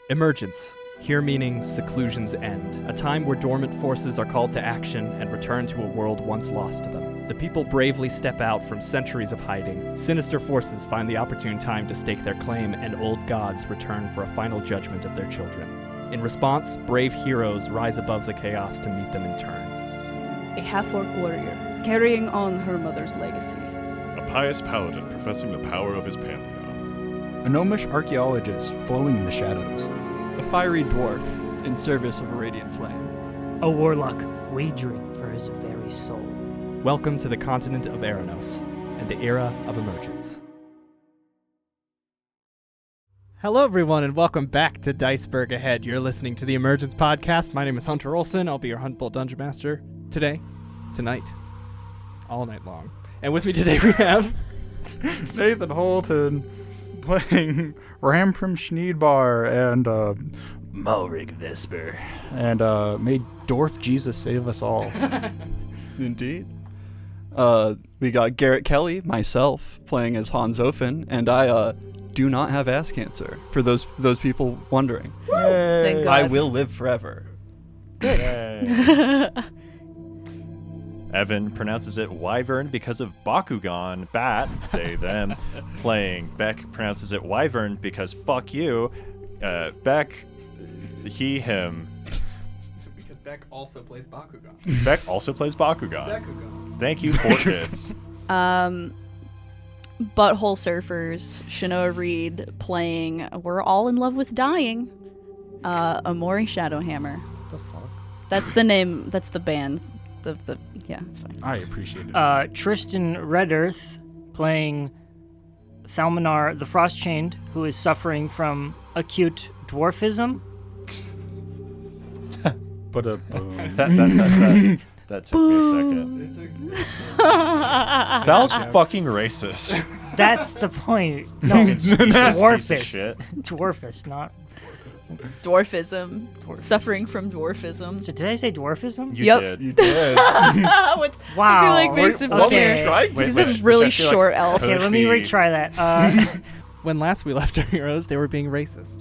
Emergence, here meaning seclusion's end, a time where dormant forces are called to action and return to a world once lost to them. The people bravely step out from centuries of hiding. Sinister forces find the opportune time to stake their claim, and old gods return for a final judgment of their children. In response, brave heroes rise above the chaos to meet them in turn. A half-orc warrior, carrying on her mother's legacy. A pious paladin professing the power of his pantheon. A gnomish archaeologist flowing in the shadows. A fiery dwarf in service of a radiant flame. A warlock wagering for his very soul. Welcome to the continent of Erinos and the era of Emergence. Hello, everyone, and welcome back to DICEBERG Ahead. You're listening to the Emergence podcast. My name is Hunter Olson. I'll be your Hunt Bowl Dungeon Master today, tonight, all night long. And with me today we have Nathan Holten playing Ranpram Sneedbar and Mulrig Vesper. And may Dorth Jesus save us all. Indeed. We got Garrett Kelly, myself, playing as Hans Offen, and I do not have ass cancer, for those people wondering. Thank God. I will live forever. Evan pronounces it wyvern because of Bakugan. Batt, they, them. Playing Bek pronounces it wyvern because fuck you. Bek, he, him. Because Bek also plays Bakugan. Bek also plays Bakugan. Thank you, 4 kids. Butthole Surfers, Chenoa Reid playing We're All in Love with Dying, Emori Shadowhammer. What the fuck? That's the name, that's the band. Yeah, it's fine. I appreciate it. Tristan Redearth playing Thalminar The Frost-Chained, who is suffering from acute dwarfism. But That took me a second. That was fucking racist. That's the point. No, it's Piece of dwarfist. shit. Dwarfist, not... Dwarfism. Suffering from dwarfism. So did I say dwarfism? You Yep. did. You did. Which Wow. I feel like makes it What funnier. we tried to He's do. a Which really I feel like short elf. Okay, let me retry that. When last we left our heroes, they were being racist.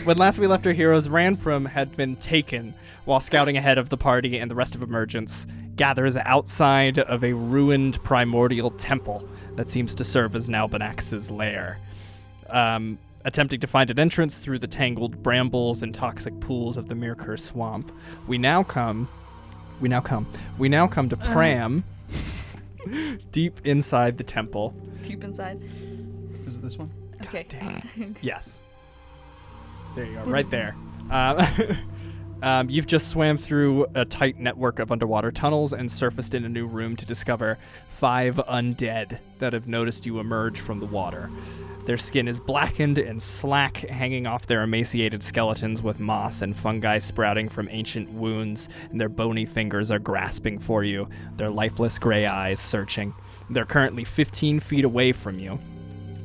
When last we left our heroes, Ranpram had been taken while scouting ahead of the party, and the rest of Emergence gathers outside of a ruined Primordial Temple that seems to serve as Nalbanax's lair. Attempting to find an entrance through the tangled brambles and toxic pools of the Mirkur swamp, we now come to Pram, deep inside the temple. Deep inside. Is it this one? Okay. Yes. There you go, right there. You've just swam through a tight network of underwater tunnels and surfaced in a new room to discover 5 undead that have noticed you emerge from the water. Their skin is blackened and slack, hanging off their emaciated skeletons with moss and fungi sprouting from ancient wounds, and their bony fingers are grasping for you, their lifeless gray eyes searching. They're currently 15 feet away from you.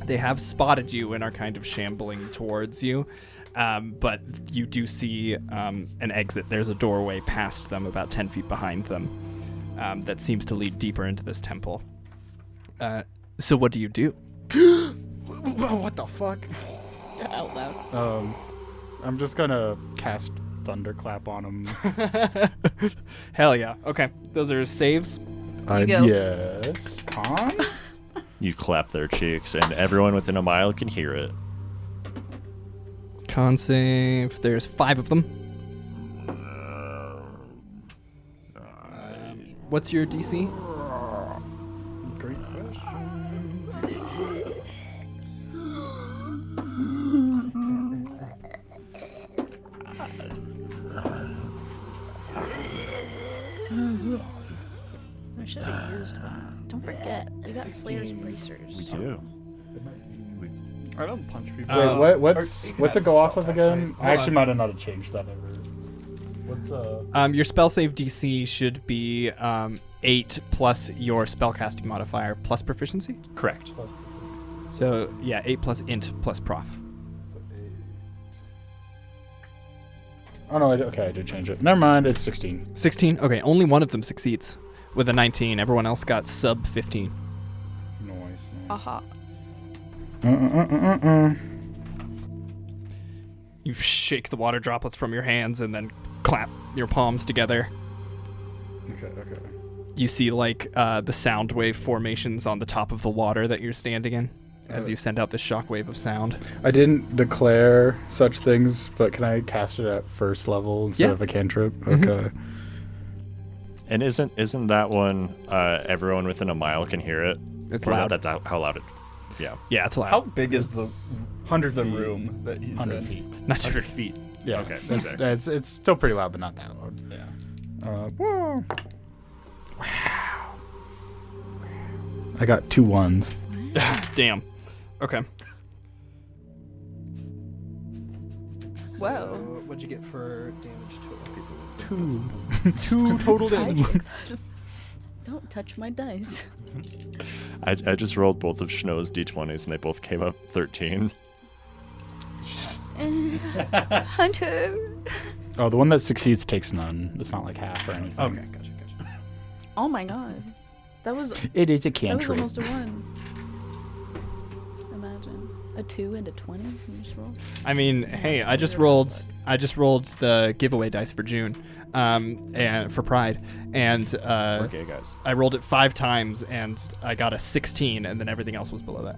They have spotted you and are kind of shambling towards you, but you do see an exit. There's a doorway past them, about 10 feet behind them, that seems to lead deeper into this temple. So what do you do? What the fuck? Out loud. I'm just gonna cast Thunderclap on him. Hell yeah. Okay, those are saves. You go. Yes. Con? You clap their cheeks, and everyone within a mile can hear it. Con save. There's 5 of them. What's your DC? Great question. I should have used them. Don't forget, we got Slayer's bracers. We do. I don't punch people. Wait, what's you can what's it have go a off of spell again? catch, I actually might have not changed that ever. What's Your spell save DC should be 8 plus your spellcasting modifier plus proficiency. Correct. So yeah, 8 plus int plus prof. So 8. Oh no, I did change it. Never mind, it's 16. 16. Okay, only one of them succeeds with a 19. Everyone else got sub 15. Nice. Aha. You shake the water droplets from your hands and then clap your palms together. Okay. You see like the sound wave formations on the top of the water that you're standing in as you send out this shockwave of sound. I didn't declare such things, but can I cast it at first level instead of a cantrip? Mhm. Okay. And isn't that one everyone within a mile can hear it? It's Or loud. That's how loud it. Yeah. Yeah, it's loud. How big is the 100 the feet. room that he's 100 in? feet. 900 feet. Yeah. Okay, sick. It's still pretty loud, but not that loud. Yeah. Whoa. Wow. I got 2 1s. Damn. Okay. Whoa. What'd you get for damage total? 2 total damage. Don't touch my dice. I just rolled both of Chenoa's d20s and they both came up 13. Hunter. Oh, the one that succeeds takes none. It's not like half or anything. Okay, gotcha. Oh my god. That was It is a that was cantrip. almost a 1. Imagine. A 2 and a 20 you just rolled. I mean, hey, I just rolled the giveaway dice for June, and for Pride, and We're gay guys. I rolled it 5 times and I got a 16, and then everything else was below that.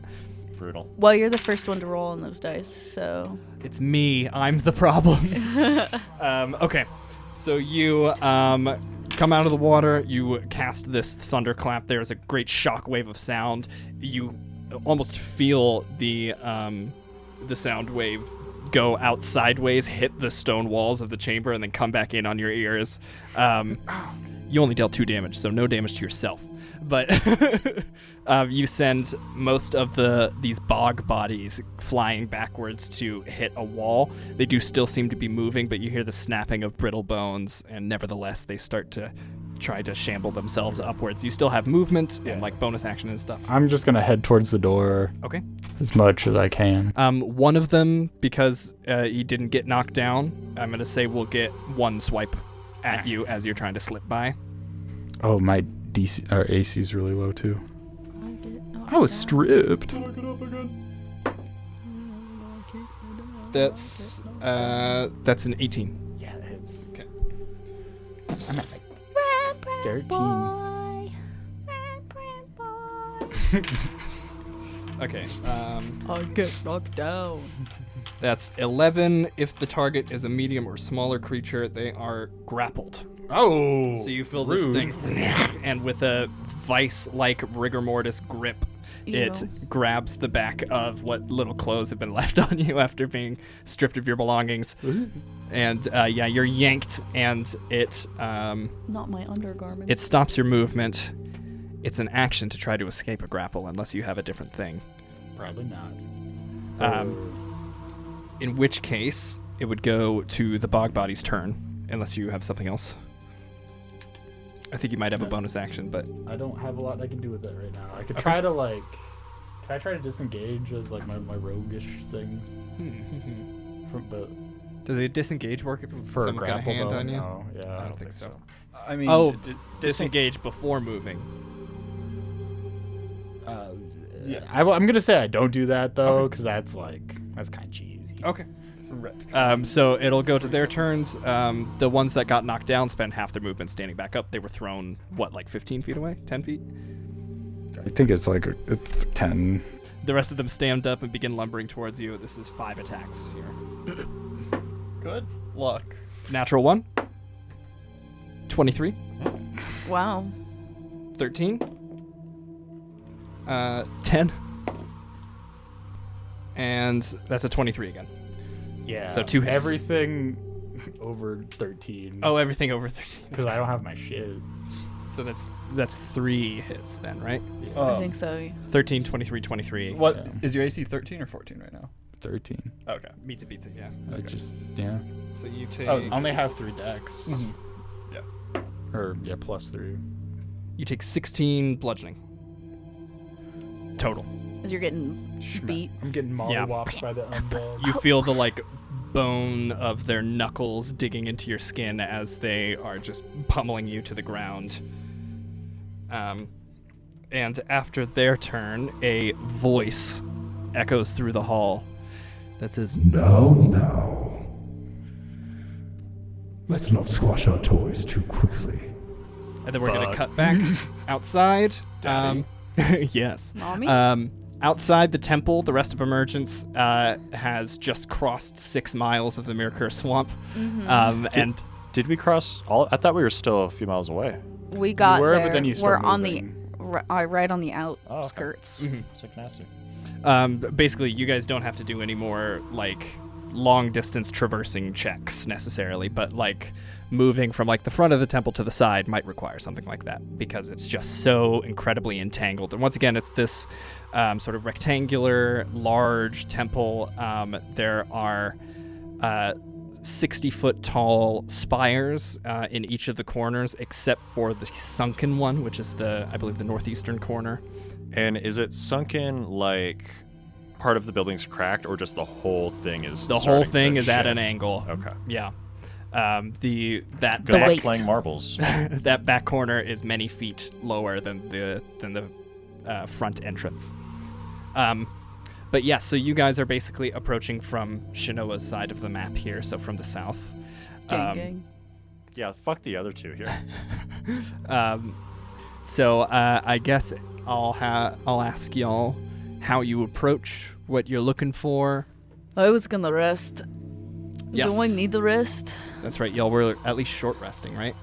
Brutal. Well, you're the first one to roll on those dice, so It's me. I'm the problem. Okay, so you come out of the water. You cast this thunderclap. There's a great shockwave of sound. You almost feel the sound wave go out sideways, hit the stone walls of the chamber, and then come back in on your ears. You only dealt 2 damage, so no damage to yourself. But you send most of these bog bodies flying backwards to hit a wall. They do still seem to be moving, but you hear the snapping of brittle bones, and nevertheless, they start to try to shamble themselves upwards. You still have movement and like bonus action and stuff. I'm just going to head towards the door Okay. as much as I can. One of them, because he didn't get knocked down, I'm going to say we'll get 1 swipe at you as you're trying to slip by. Oh, my DC or AC is really low too. I was stripped. That's an 18. Yeah, that hits. Okay. I'm at like 13. Okay. I get knocked down. That's 11. If the target is a medium or smaller creature, they are grappled. Oh. So you feel this thing, and with a vice-like rigor mortis grip, it grabs the back of what little clothes have been left on you after being stripped of your belongings. And yeah, you're yanked, and it Not my undergarment. it stops your movement. It's an action to try to escape a grapple unless you have a different thing. Probably not. In which case, it would go to the bog body's turn, unless you have something else. I think you might have a bonus action, but I don't have a lot I can do with it right now. I could try to like. Can I try to disengage as like my roguish things? But does it disengage work if for a someone's got a grapple hand though, on you? no. Yeah, I don't think so. I mean, Oh, disengage before moving. I'm gonna say I don't do that though, because that's kind of cheesy. Okay. So it'll go to their turns. The ones that got knocked down spend half their movement standing back up. They were thrown, like 15 feet away? 10 feet? I think it's like it's 10. The rest of them stand up and begin lumbering towards you. This is 5 attacks here. good luck. Natural 1. 23. Wow. 13. 10. And that's a 23 again. Yeah. So 2 hits. Everything over 13. Oh, everything over 13. Because I don't have my shit. So that's 3 hits then, right? I think so. 13, 23, 23. What is your AC 13 or 14 right now? 13. Okay. Beats it, yeah. I just, yeah. So you take I only have 3 decks. Yeah. Or, yeah, plus 3. you take 16 bludgeoning. Total. As you're getting beat. I'm getting mollywopped by the undead. You feel the bone of their knuckles digging into your skin as they are just pummeling you to the ground. And after their turn, a voice echoes through the hall that says, "No, no." Let's not squash our toys too quickly. And then we're going to cut back outside. Yes. Mommy? Outside the temple, the rest of Emergence has just crossed 6 miles of the Mirror Swamp. And Did we cross all? I thought we were still a few miles away. we got were, there. but then you We're start on moving. right on the okay. outskirts. It's like nasty. basically, you guys don't have to do any more, like, long-distance traversing checks, necessarily, but, like, moving from, like, the front of the temple to the side might require something like that, because it's just so incredibly entangled. And once again, it's this sort of rectangular, large temple. There are 60-foot tall spires in each of the corners, except for the sunken one, which is I believe the northeastern corner. And is it sunken like part of the building's cracked, or just the whole thing is? The whole starting thing to is at an shift? angle. Okay. Yeah. That Good The luck weight. playing marbles. that back corner is many feet lower than the front entrance. But yes, so you guys are basically approaching from Chenoa's side of the map here, so from the south. Gang. Yeah, fuck the other two here. So I guess I'll ask y'all how you approach, what you're looking for. I was gonna rest. Yes. Do I need the rest? That's right, y'all were at least short resting, right?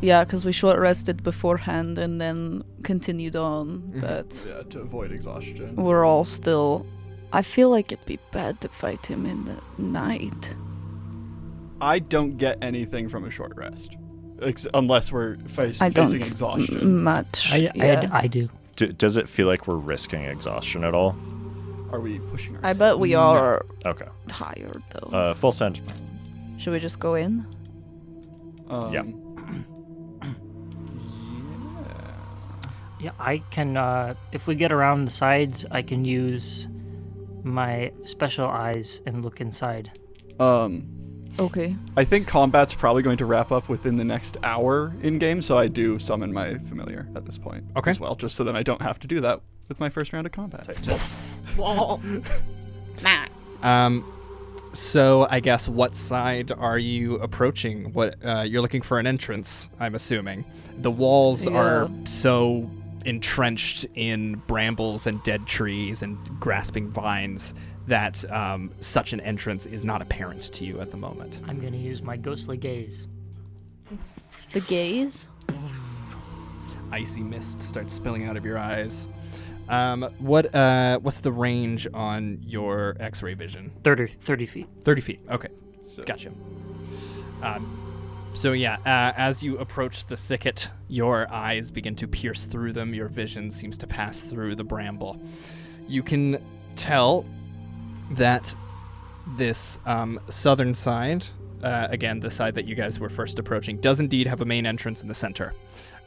Yeah, because we short rested beforehand and then continued on, Mm-hmm. but Yeah, to avoid exhaustion. we're all still. I feel like it'd be bad to fight him in the night. I don't get anything from a short rest, unless we're I facing don't exhaustion. much. I do. Does it feel like we're risking exhaustion at all? Are we pushing I ourselves? bet we are Okay. tired though. Full send. Should we just go in? Yeah. Yeah, I can. If we get around the sides, I can use my special eyes and look inside. Okay. I think combat's probably going to wrap up within the next hour in game, so I do summon my familiar at this point Okay. as well, just so that I don't have to do that with my first round of combat. So I guess what side are you approaching? What you're looking for an entrance, I'm assuming. The walls are so entrenched in brambles and dead trees and grasping vines that such an entrance is not apparent to you at the moment. I'm gonna use my ghostly gaze. The gaze? Icy mist starts spilling out of your eyes. What's the range on your X-ray vision? 30 feet. 30 feet. Okay, So, gotcha. So yeah, as you approach the thicket, your eyes begin to pierce through them. Your vision seems to pass through the bramble. You can tell that this southern side, again, the side that you guys were first approaching, does indeed have a main entrance in the center.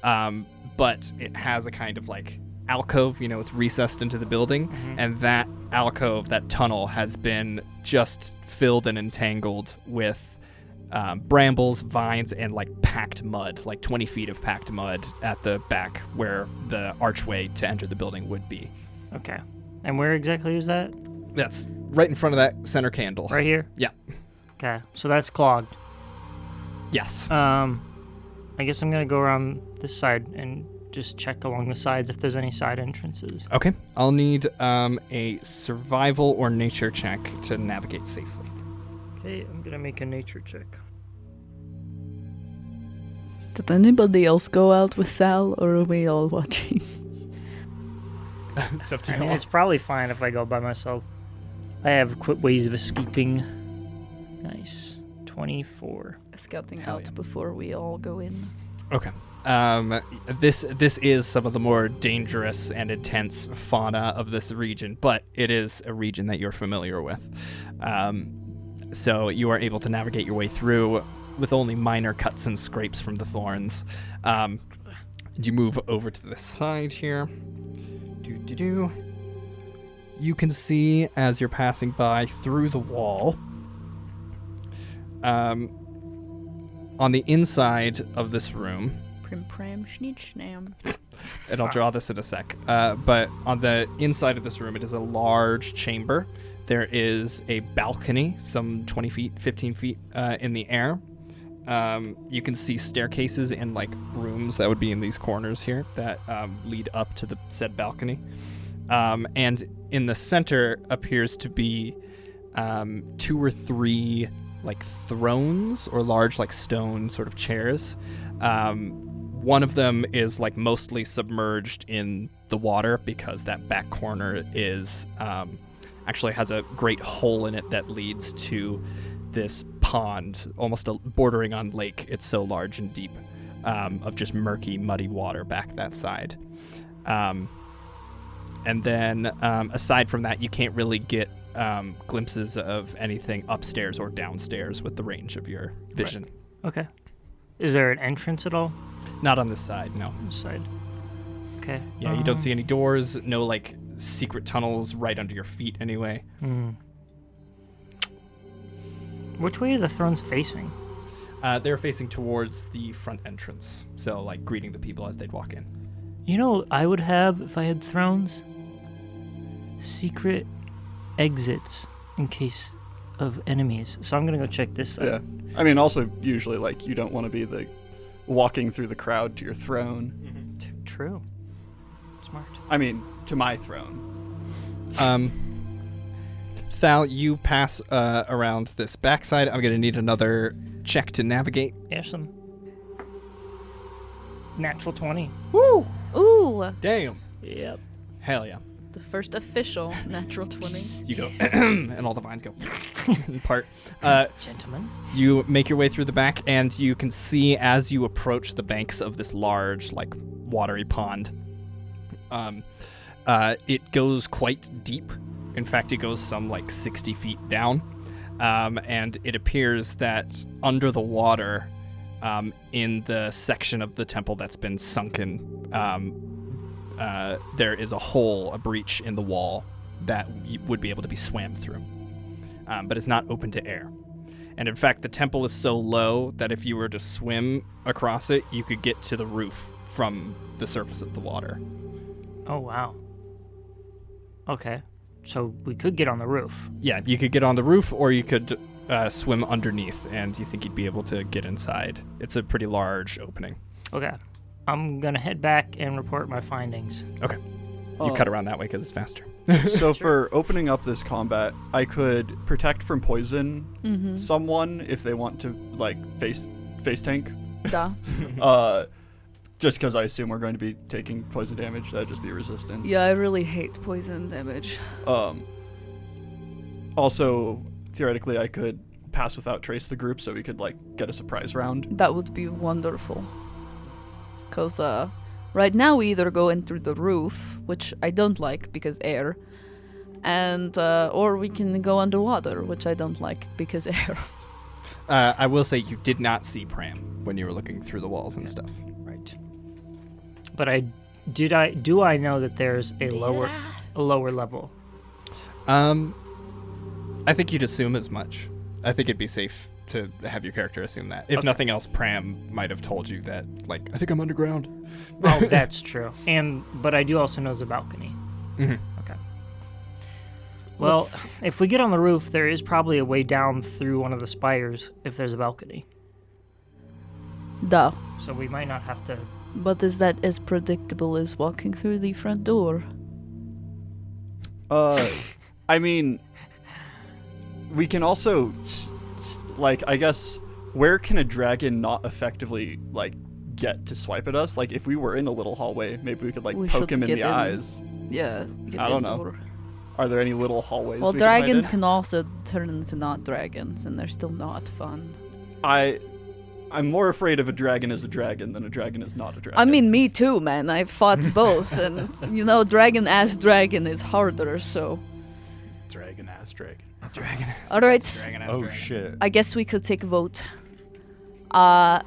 But it has a kind of like alcove, it's recessed into the building, and that alcove, that tunnel, has been just filled and entangled with brambles, vines, and like packed mud, like 20 feet of packed mud at the back where the archway to enter the building would be. Okay. And where exactly is that? That's right in front of that center candle. Right here? Yeah. Okay. So that's clogged. Yes. I guess I'm gonna go around this side and just check along the sides if there's any side entrances. Okay. I'll need a survival or nature check to navigate safely. Okay, I'm gonna make a nature check. Did anybody else go out with Sal, or are we all watching? It's up to I you mean, all. it's probably fine if I go by myself. I have quick ways of escaping. Nice. 24. Scouting Hell out yeah. before we all go in. Okay. This is some of the more dangerous and intense fauna of this region, but it is a region that you're familiar with. So you are able to navigate your way through with only minor cuts and scrapes from the thorns. You move over to the side here. You can see as you're passing by through the wall. On the inside of this room, Primordial Temple. and I'll draw this in a sec, but on the inside of this room, it is a large chamber. There is a balcony, some 20 feet, 15 feet in the air, you can see staircases and like rooms that would be in these corners here that lead up to the said balcony. And in the center appears to be 2 or 3 like thrones or large like stone sort of chairs. One of them is like mostly submerged in the water because that back corner is actually has a great hole in it that leads to this pond, almost bordering on lake. It's so large and deep, of just murky, muddy water back that side. And then aside from that, you can't really get glimpses of anything upstairs or downstairs with the range of your vision. Right. Okay. Is there an entrance at all? Not on this side, no. On this side. Okay. Yeah, you don't see any doors, no like secret tunnels right under your feet anyway. Which way are the thrones facing? They're facing towards the front entrance, so like greeting the people as they'd walk in. You know, I would have, if I had thrones, secret exits in case of enemies. So I'm gonna go check this side. Yeah. I mean, also usually like you don't want to be the walking through the crowd to your throne. True. Smart. I mean, to my throne. Thal, you pass around this backside. I'm gonna need another check to navigate. Awesome. Natural 20. Woo! Ooh, Damn. Yep. Hell yeah. the first official natural 20. You go, and all the vines go apart. Gentlemen. You make your way through the back, and you can see as you approach the banks of this large, like, watery pond, it goes quite deep. In fact, it goes some, like, 60 feet down. And it appears that under the water, in the section of the temple that's been sunken, there is a hole, a breach in the wall that would be able to be swam through. But it's not open to air. And in fact, the temple is so low that if you were to swim across it, you could get to the roof from the surface of the water. Oh, wow. Okay. So we could get on the roof. Yeah, you could get on the roof, or you could swim underneath, and you think you'd be able to get inside. It's a pretty large opening. Okay. I'm going to head back and report my findings. Okay. You cut around that way because it's faster. So for opening up this combat, I could protect from poison someone if they want to, like, face tank. Duh. Just because I assume we're going to be taking poison damage. That'd just be resistance. Yeah, I really hate poison damage. Also, theoretically, I could pass without trace the group so we could, like, get a surprise round. That would be wonderful. Because right now we either go in through the roof, which I don't like because air, and or we can go underwater, which I don't like because air. I will say you did not see Pram when you were looking through the walls and stuff. Right. But do I know that there's a lower level? I think you'd assume as much. I think it'd be safe to have your character assume that. If nothing else, Pram might have told you that, like, I think I'm underground. Oh, that's true. But I do also know there's a balcony. Mm-hmm. Okay. Well, if we get on the roof, there is probably a way down through one of the spires if there's a balcony. Duh. So we might not have to... But is that as predictable as walking through the front door? I mean, we can also, like, I guess, where can a dragon not effectively, like, get to swipe at us? Like, if we were in a little hallway, maybe we could, like, poke him in the eyes. Yeah. I don't know. Are there any little hallways? Well, we dragons can can also turn into not dragons, and they're still not fun. I'm more afraid of a dragon is a dragon than a dragon is not a dragon. I mean, me too, man. I've fought both, and, you know, dragon-ass dragon is harder, so... Dragon-ass dragon. All right. Oh, shit. I guess we could take a vote.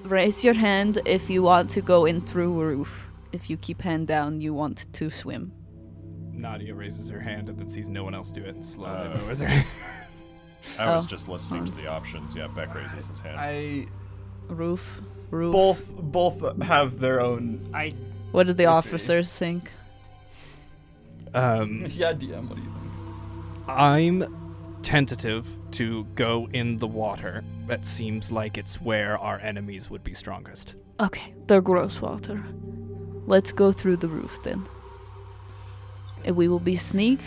Raise your hand if you want to go in through a roof. If you keep hand down, you want to swim. Nadia raises her hand and then sees no one else do it and slowly lowers her hand. I was just listening to the options. Yeah, Beck raises his hand. Roof. Both have their own... What do the officers think? Yeah, DM, what do you think? I'm tentative to go in the water. That seems like it's where our enemies would be strongest. Okay, they're gross water. Let's go through the roof then. And we will be sneak.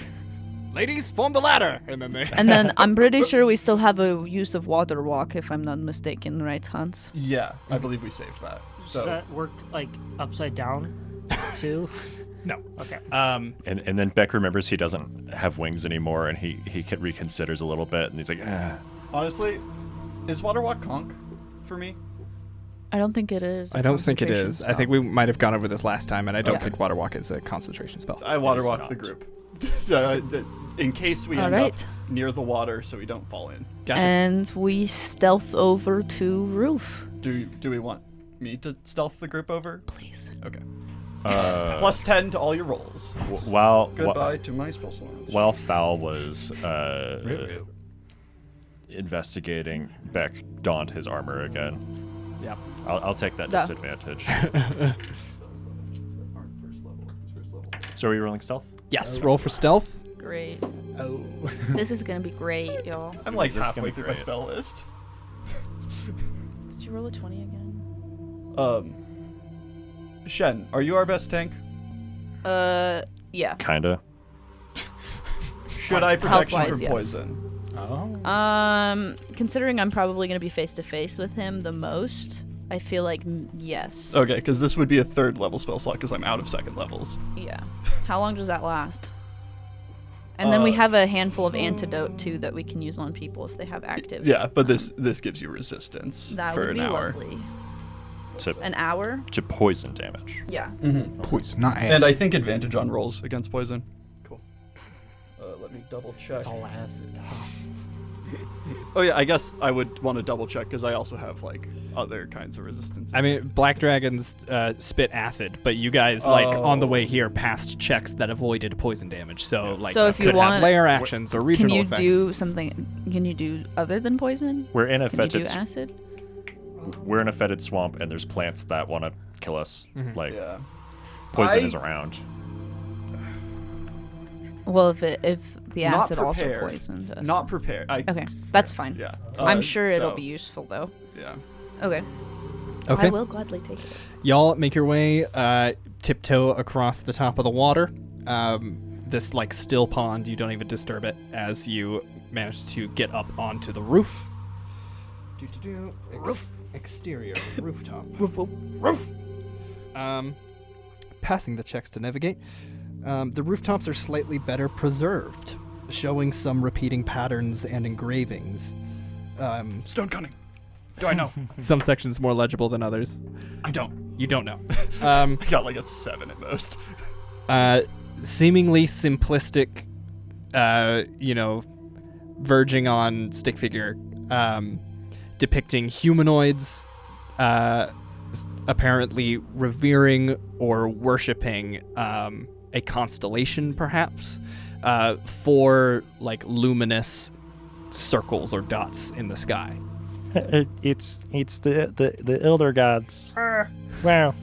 Ladies, form the ladder! And then they... And then I'm pretty sure we still have a use of water walk, if I'm not mistaken, right, Hans? Yeah, I believe we saved that. Does So that work like upside down too? No. Okay. And then Beck remembers he doesn't have wings anymore, and he reconsiders a little bit, and he's like, honestly, is water walk conk for me? I don't think it is. I don't think it is. Concentration I think we might have gone over this last time, and I don't Okay. think Water Walk is a concentration spell. I water is walk not. the group. In case we All end right. up near the water so we don't fall in. Gotcha. And we stealth over to roof. Do we want me to stealth the group over? Please. Okay. Plus, +10 to all your rolls. while Goodbye to my spell slots. while Thal was investigating, Beck donned his armor again. Yep. I'll take that Duh. disadvantage. So are you rolling stealth? Yes, roll for stealth. Great. Oh. This is gonna be great, y'all. I'm like This is halfway gonna be through my great. spell list. Did you roll a 20 again? Shen, are you our best tank? Yeah. Kinda. Should I protect you Health-wise, from yes. poison? Oh. Considering I'm probably gonna be face to face with him the most, I feel like yes. Okay, because this would be a 3rd level spell slot because I'm out of 2nd levels. Yeah. How long does that last? And then we Uh, have a handful of antidote too that we can use on people if they have active. Yeah, but this gives you resistance that for would an be hour. lovely. To An hour? poison damage. Yeah. Poison, not acid. And I think advantage on rolls against poison. Cool. Let me double check. It's all acid. Oh yeah, I guess I would want to double check because I also have like other kinds of resistances. I mean, black dragons spit acid, but you guys, like, on the way here, passed checks that avoided poison damage. So, like, So if you could have want- layer actions or Can regional you effects. do something? Can you do other than poison? We're in a Can you do fetid acid? we're in a fetid swamp, and there's plants that want to kill us. Mhm. Like yeah. poison I- is around. Well, if the Not acid also prepared. poisoned us. Not prepared. Okay, that's fine. Yeah. I'm sure it'll so, be useful though. Yeah. Okay. Okay. I will gladly take it. Y'all make your way tiptoe across the top of the water. This, like, still pond, you don't even disturb it as you manage to get up onto the roof. Roof. Exterior rooftop. Roof. Passing the checks to navigate. The rooftops are slightly better preserved, showing some repeating patterns and engravings. Stone cunning. Do I know? Some sections more legible than others. I don't. You don't know. I got like a 7 at most. Seemingly simplistic, verging on stick figure, depicting humanoids, apparently revering or worshipping a constellation, perhaps, 4 like luminous circles or dots in the sky. It's the elder gods. Wow.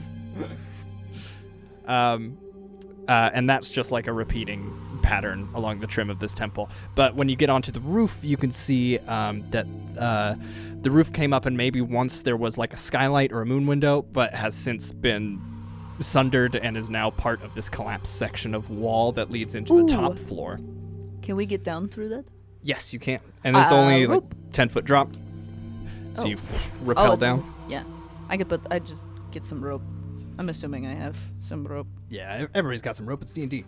And that's just like a repeating pattern along the trim of this temple. But when you get onto the roof, you can see that the roof came up, and maybe once there was like a skylight or a moon window, but has since been sundered and is now part of this collapsed section of wall that leads into the top floor. Can we get down through that? Yes, you can. And it's only like rope. 10-foot drop. So Oh. you rappel it's- down. Yeah. I just get some rope. I'm assuming I have some rope. Yeah, everybody's got some rope. It's D&D.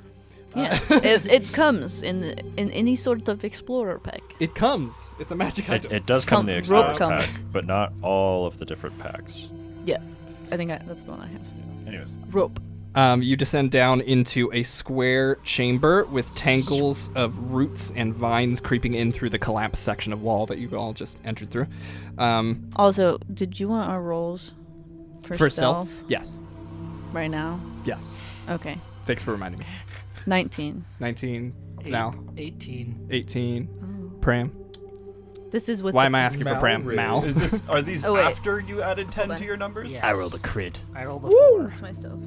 Yeah. it comes in any sort of explorer pack. It comes. It's a magic item. It does come in the Rope Explorer come. pack, but not all of the different packs. Yeah. I think that's the one I have. Anyways. Rope. You descend down into a square chamber with tangles of roots and vines creeping in through the collapsed section of wall that you all just entered through. Also, did you want our rolls for stealth Yes. right now? Yes. Okay. Thanks for reminding me. 19. 19 now. 18. 18. Oh. Pram. This is with Why the- am I asking for Pram? Mal. Mal. Is this? Are these Oh, wait. after you added 10 Hold to on. your numbers? Yes. I rolled a crit. I rolled a 4. That's my stealth.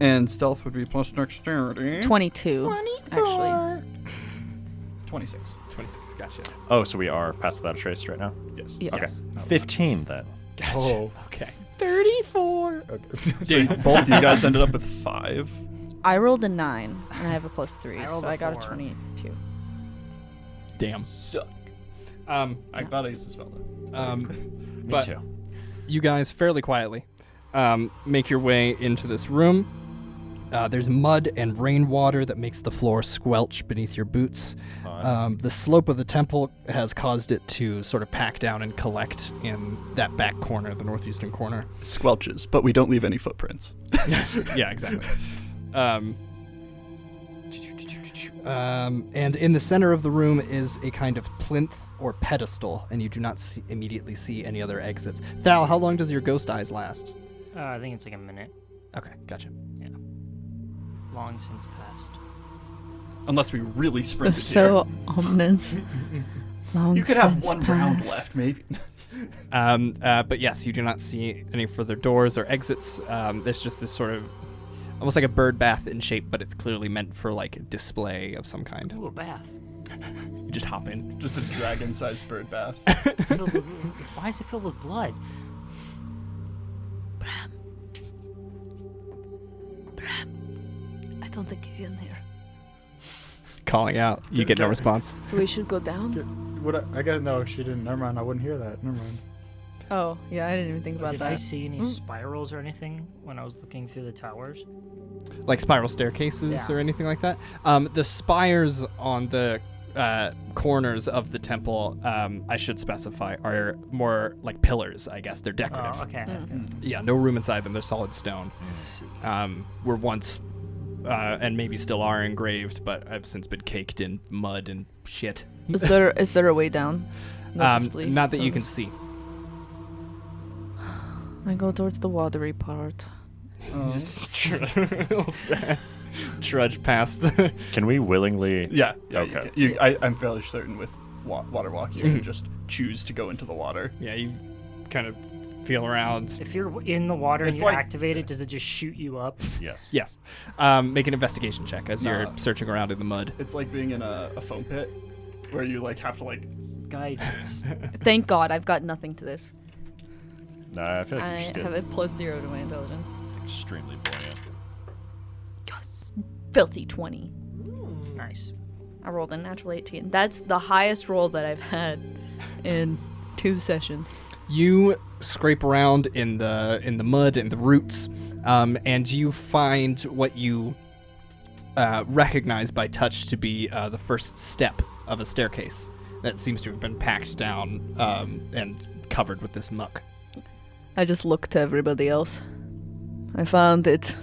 And stealth would be plus dexterity. 22. Actually. 26. 26. Gotcha. Oh, so we are past without a trace right now? Yes. Yeah. Okay. Yes. 15 then. Gotcha. Oh. Okay. 34. Okay. So both of you guys ended up with 5. I rolled a 9, and I have a +3, I rolled so a I got a 4. 22. Damn. Suck. Um, I'm glad I used the spell though. Me but too. you guys fairly quietly make your way into this room. There's mud and rainwater that makes the floor squelch beneath your boots. The slope of the temple has caused it to sort of pack down and collect in that back corner, the northeastern corner. Squelches, but we don't leave any footprints. Yeah, exactly. And in the center of the room is a kind of plinth or pedestal, and you do not immediately see any other exits. Thal, how long does your ghost eyes last? I think it's like a minute. Okay, gotcha. Long since past. Unless we really sprinted So ominous. Long here. You could have since one round past. left, maybe. But yes, you do not see any further doors or exits. There's just this sort of almost like a bird bath in shape, but it's clearly meant for like a display of some kind. Ooh, a bath. You just hop in. Just a dragon-sized bird bath. It's filled with, why is it filled with blood? I don't think he's in here. Calling out. You get no response. So we should go down? What I guess no, she didn't. Never mind. I wouldn't hear that. Never mind. Oh, yeah, I didn't even think about Did that. I see any spirals or anything when I was looking through the towers? Like spiral staircases Yeah. or anything like that. The spires on the corners of the temple, I should specify, are more like pillars, I guess. They're decorative. Oh, okay. Yeah, no room inside them. They're solid stone. Were once, and maybe still are, engraved, but have since been caked in mud and shit. Is there a way down? Noticeably Not that you from- can see. I go towards the watery part. Just trudge past the... Can we willingly... Yeah. Okay. I'm fairly certain with water walk, you can just choose to go into the water. Yeah, you kind of feel around. If you're in the water and It's you like- activate it, does it just shoot you up? Yes. Yes. Make an investigation check as you're searching around in the mud. It's like being in a foam pit where you like have to like... Guidance. Thank God, I've got nothing to this. Nah, I feel like you I just have get a +0 to my intelligence. extremely buoyant. Yes. Filthy 20. Nice. I rolled a natural 18. That's the highest roll that I've had in 2 sessions. You scrape around in the mud and the roots, and you find what you recognize by touch to be the first step of a staircase that seems to have been packed down and covered with this muck. I just look to everybody else. I found it.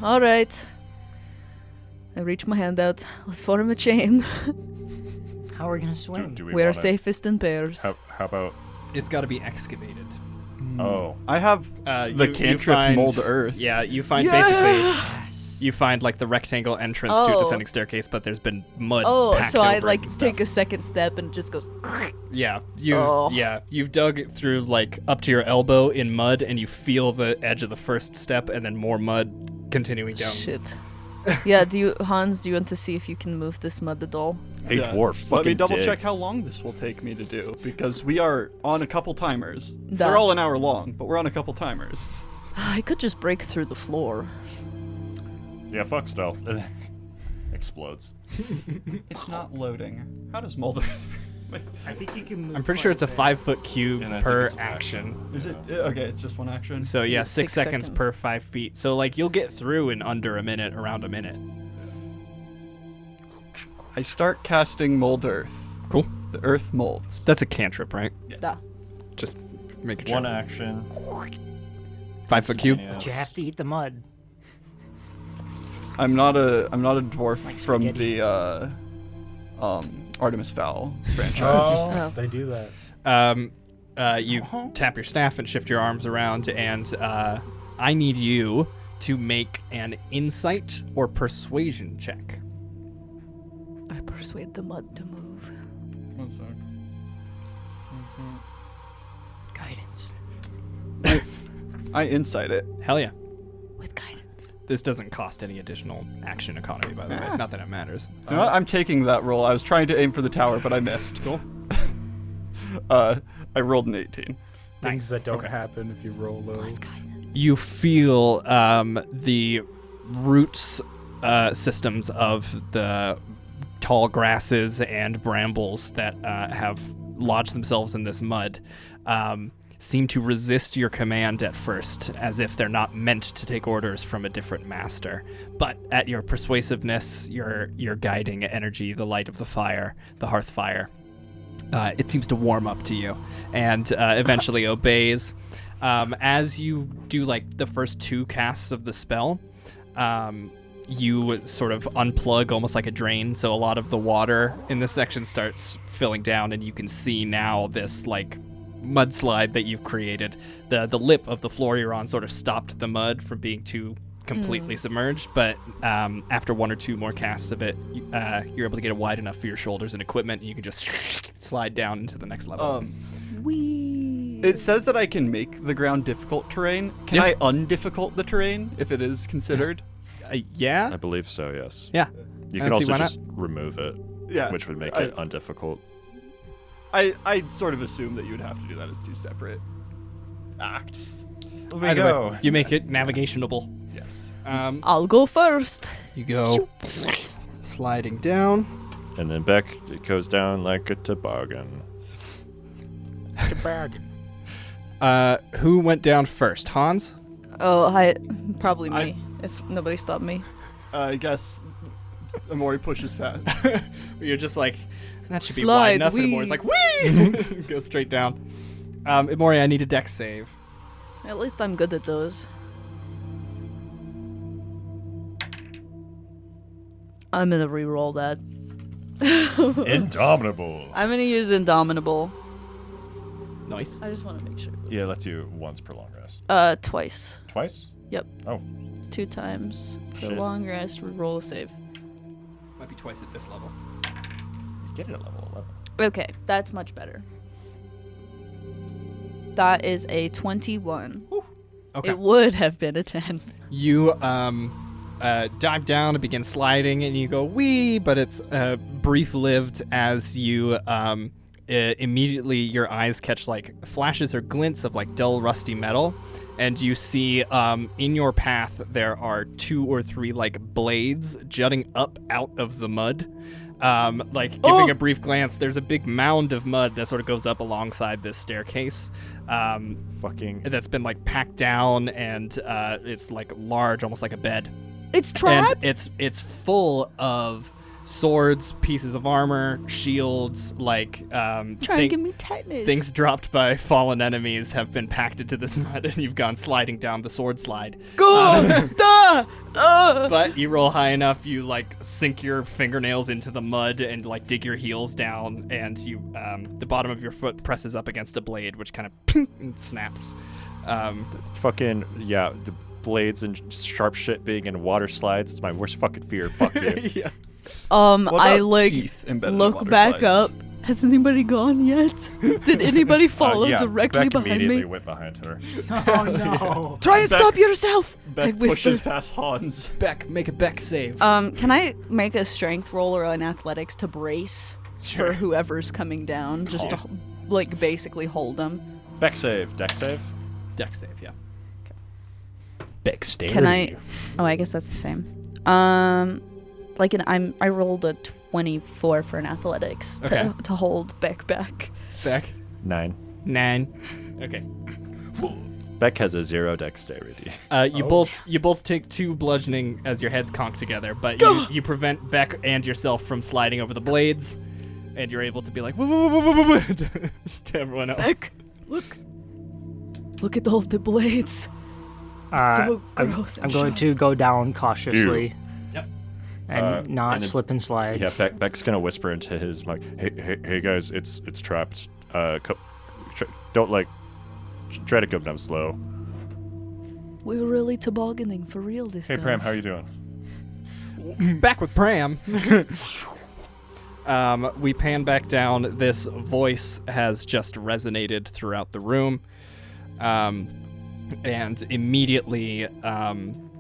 All right. I reach my hand out. Let's form a chain. How are we gonna swim? Do we We're wanna- safest in pairs. How about... It's got to be excavated. Oh. I have the you cantrip find- mold earth. Yeah, you find basically... You find like the rectangle entrance to a Oh. descending staircase, but there's been mud Oh, packed so I over it like and take stuff. a second step and it just goes. Yeah, Oh. you've dug through like up to your elbow in mud, and you feel the edge of the first step, and then more mud continuing down. Shit. Yeah, Hans, do you want to see if you can move this mud at all? Hey, Yeah. dwarf, Let me fucking double dig. check how long this will take me to do, because we are on a couple timers. Done. They're all an hour long, but we're on a couple timers. I could just break through the floor. Yeah, fuck stealth. Explodes. It's not loading. How does mold earth... I think you can move. I'm pretty sure it's a quite 5-foot cube And I think per it's an action. Is it... Okay, it's just one action. So yeah, 6 6 seconds seconds. per 5 feet. So like you'll get through in under a minute, around a minute. I start casting mold earth. Cool. The earth molds. That's a cantrip, right? Da. Just make it sure. One action. 5-foot cube. But you have to eat the mud. I'm not a dwarf Like from spaghetti. the Artemis Fowl franchise. Oh. They do that. You tap your staff and shift your arms around, and I need you to make an insight or persuasion check. I persuade the mud to move. One sec. Guidance. I insight it. Hell yeah. With guidance. This doesn't cost any additional action economy, by the way. Not that it matters. You know what? I'm taking that roll. I was trying to aim for the tower, but I missed. Cool. I rolled an 18. Things that don't happen if you roll low. You feel the roots systems of the tall grasses and brambles that have lodged themselves in this mud seem to resist your command at first, as if they're not meant to take orders from a different master. But at your persuasiveness, your guiding energy, the light of the fire, the hearth fire, it seems to warm up to you and eventually obeys. As you do like the first 2 casts of the spell, you sort of unplug almost like a drain, so a lot of the water in this section starts filling down, and you can see now this like mudslide that you've created. The lip of the floor you're on sort of stopped the mud from being too completely submerged, but after 1 or 2 more casts of it, you're able to get it wide enough for your shoulders and equipment, and you can just slide down into the next level. It says that I can make the ground difficult terrain. Can I undifficult the terrain if it is considered? Yeah? I believe so, yes. Yeah. You I can don't see also why just remove it, Yeah. which would make it undifficult. I sort of assume that you would have to do that as 2 separate acts. Either way, you make it navigationable. Yes. I'll go first. You go sliding down. And then Beck, it goes down like a toboggan. Who went down first? Hans? Oh, probably me, if nobody stopped me. I guess Emori pushes past. You're just like, that should be Slide, wide enough. wee. And Emori's like, whee! Go straight down. Emori, I need a dex save. At least I'm good at those. I'm gonna re-roll that. Indomitable. I'm gonna use Indomitable. Nice. I just want to make sure. Yeah, it lets you once per long rest. Twice. Twice? Yep. Oh. 2 times per Shit. long rest. Roll a save. Might be twice at this level. You get it at level 11. Okay, that's much better. That is a 21. Okay. It would have been a 10. You dive down and begin sliding, and you go wee, but it's brief-lived as you immediately your eyes catch like flashes or glints of like dull, rusty metal, and you see in your path there are 2 or 3 like blades jutting up out of the mud. Giving a brief glance, there's a big mound of mud that sort of goes up alongside this staircase. That's been like packed down, and it's like large, almost like a bed. It's trapped? And it's full of swords, pieces of armor, shields, like Trying to give me tetanus. things dropped by fallen enemies have been packed into this mud, and you've gone sliding down the sword slide. Go! But you roll high enough, you like sink your fingernails into the mud and like dig your heels down, and you the bottom of your foot presses up against a blade, which kind of snaps. The blades and sharp shit being in water slides. It's my worst fucking fear. Fuck you. Yeah. I like teeth embedded in look water back slides? up. Has anybody gone yet? Did anybody follow directly Beck behind immediately me? went behind her. Oh no. Try and stop yourself! I Beck whisper. pushes past Hans. Beck, make a Beck save. Can I make a strength roll or an athletics to brace Sure. for whoever's coming down? Just to, like, basically hold them. Beck save. Deck save. Deck save, yeah. Dexterity. Can I? Oh, I guess that's the same. I rolled a 24 for an athletics Okay. to hold Beck back. Beck. 9. 9. Okay. Beck has a 0 dexterity. You both take 2 bludgeoning as your heads conk together, but you prevent Beck and yourself from sliding over the blades, and you're able to be like to everyone else. Beck, look at all the blades. So gross. I'm going to go down cautiously. Yep. And not and then- slip and slide. Yeah, Beck's gonna whisper into his mic. Hey guys, it's trapped. Don't try to go down slow. We're really tobogganing for real this Hey time. Pram, how you doing? Back with Pram. We pan back down. This voice has just resonated throughout the room. And immediately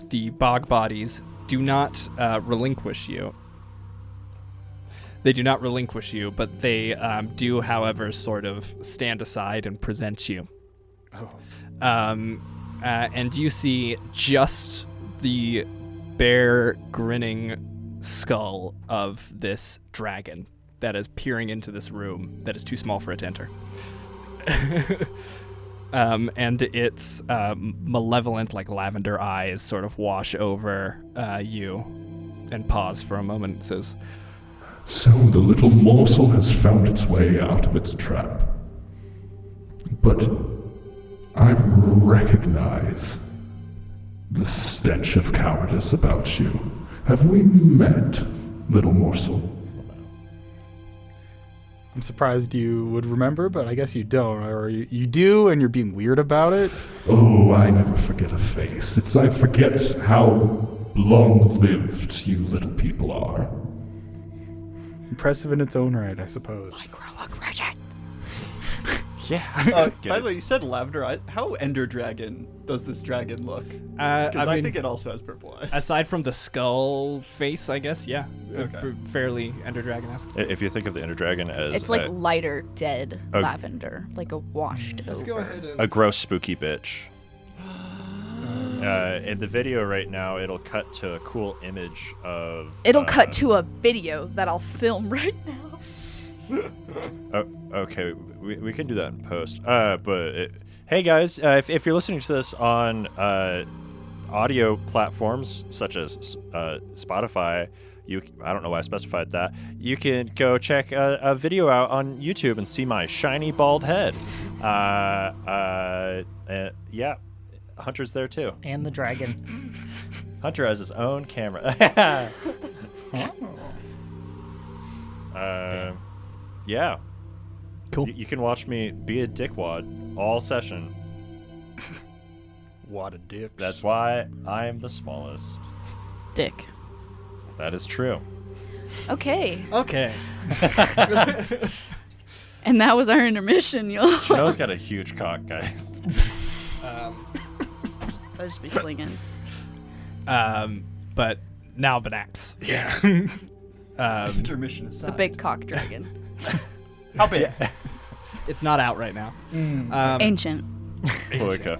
the bog bodies do not relinquish you. They do not relinquish you, but they do, however, sort of stand aside and present you. Oh. And you see just the bare, grinning skull of this dragon that is peering into this room that is too small for it to enter. And its malevolent, like lavender eyes sort of wash over you and pause for a moment and says, So the little morsel has found its way out of its trap. But I recognize the stench of cowardice about you. Have we met, little morsel? I'm surprised you would remember, but I guess you don't. Or you do, and you're being weird about it. Oh, I never forget a face. I forget how long-lived you little people are. Impressive in its own right, I suppose. Microaggression. Yeah. By the way, you said lavender. How Ender Dragon does this dragon look? Because I think it also has purple eyes. aside from the skull face, I guess, yeah. Okay. Fairly Ender Dragon-esque. If you think of the Ender Dragon as It's like lighter dead a- lavender, like a washed over. Let's go ahead and... a gross, spooky bitch. In the video right now, it'll cut to a cool image of. It'll cut to a video that I'll film right now. Okay, we can do that in post. Hey guys, if you're listening to this on audio platforms such as Spotify, I don't know why I specified that. You can go check a video out on YouTube and see my shiny bald head. Yeah, Hunter's there too. And the dragon. Hunter has his own camera. Yeah. Cool. You can watch me be a dickwad all session. What a dick. That's why I am the smallest. Dick. That is true. Okay. Okay. And that was our intermission, y'all. Chenoa's got a huge cock, guys. I'll just be slinging. But now Benax. Yeah. Intermission aside. The big cock dragon. How big? It's not out right now. Ancient. Cloaca.